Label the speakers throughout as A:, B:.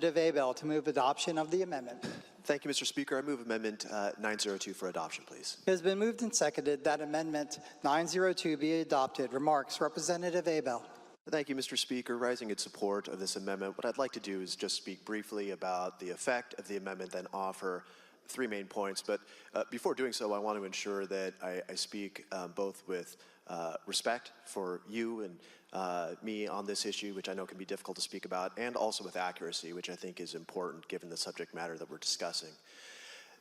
A: Abell to move adoption of the amendment.
B: Thank you, Mr. Speaker. I move Amendment 902 for adoption, please.
A: It has been moved and seconded that Amendment 902 be adopted. Remarks, Representative Abell.
B: Thank you, Mr. Speaker. Rising in support of this amendment, what I'd like to do is just speak briefly about the effect of the amendment, then offer three main points. But before doing so, I want to ensure that I speak both with respect for you and me on this issue, which I know can be difficult to speak about, and also with accuracy, which I think is important given the subject matter that we're discussing.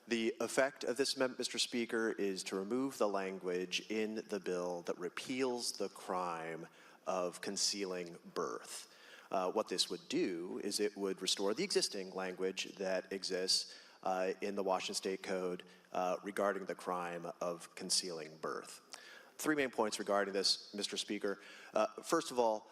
B: The effect of this amendment, Mr. Speaker, is to remove the language in the bill that repeals the crime of concealing birth. What this would do is it would restore the existing language that exists in the Washington State Code regarding the crime of concealing birth. Three main points regarding this, Mr. Speaker. First of all,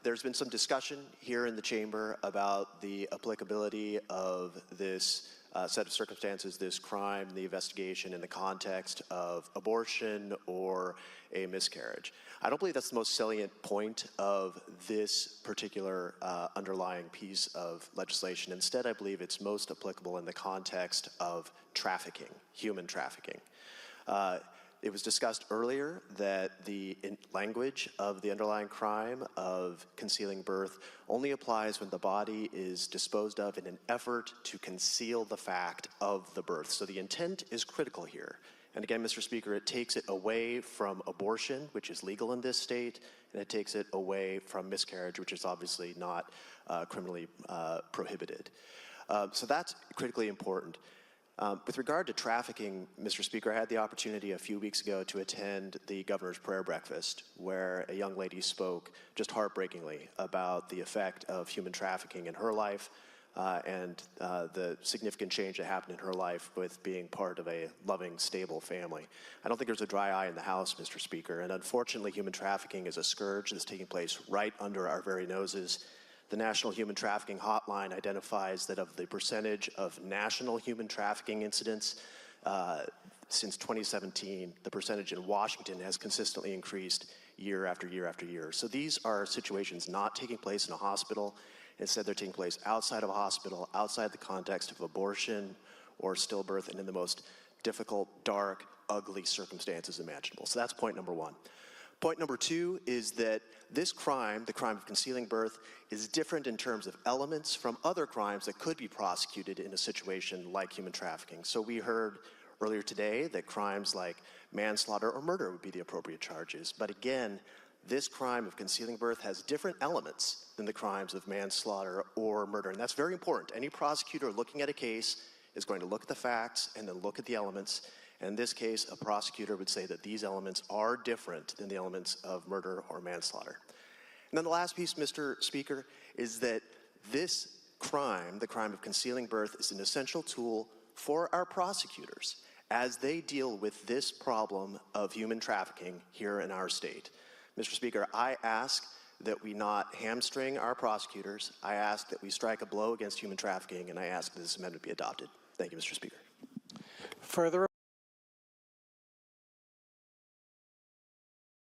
B: there's been some discussion here in the chamber about the applicability of this set of circumstances, this crime, the investigation in the context of abortion or a miscarriage. I don't believe that's the most salient point of this particular underlying piece of legislation. Instead, I believe it's most applicable in the context of trafficking, human trafficking. It was discussed earlier that the language of the underlying crime of concealing birth only applies when the body is disposed of in an effort to conceal the fact of the birth. So the intent is critical here. And again, Mr. Speaker, it takes it away from abortion, which is legal in this state, and it takes it away from miscarriage, which is obviously not criminally prohibited. So that's critically important. With regard to trafficking, Mr. Speaker, I had the opportunity a few weeks ago to attend the governor's prayer breakfast, where a young lady spoke just heartbreakingly about the effect of human trafficking in her life and the significant change that happened in her life with being part of a loving, stable family. I don't think there's a dry eye in the House, Mr. Speaker, and unfortunately human trafficking is a scourge that's taking place right under our very noses. The National Human Trafficking Hotline identifies that of the percentage of national human trafficking incidents since 2017, the percentage in Washington has consistently increased year after year after year. So these are situations not taking place in a hospital. Instead, they're taking place outside of a hospital, outside the context of abortion or stillbirth, and in the most difficult, dark, ugly circumstances imaginable. So that's point number one. Point number two is that this crime, the crime of concealing birth, is different in terms of elements from other crimes that could be prosecuted in a situation like human trafficking. So we heard earlier today that crimes like manslaughter or murder would be the appropriate charges. But again, this crime of concealing birth has different elements than the crimes of manslaughter or murder. And that's very important. Any prosecutor looking at a case is going to look at the facts and then look at the elements. And in this case, a prosecutor would say that these elements are different than the elements of murder or manslaughter. And then the last piece, Mr. Speaker, is that this crime, the crime of concealing birth, is an essential tool for our prosecutors as they deal with this problem of human trafficking here in our state. Mr. Speaker, I ask that we not hamstring our prosecutors. I ask that we strike a blow against human trafficking, and I ask that this amendment be adopted. Thank you, Mr. Speaker.
A: Further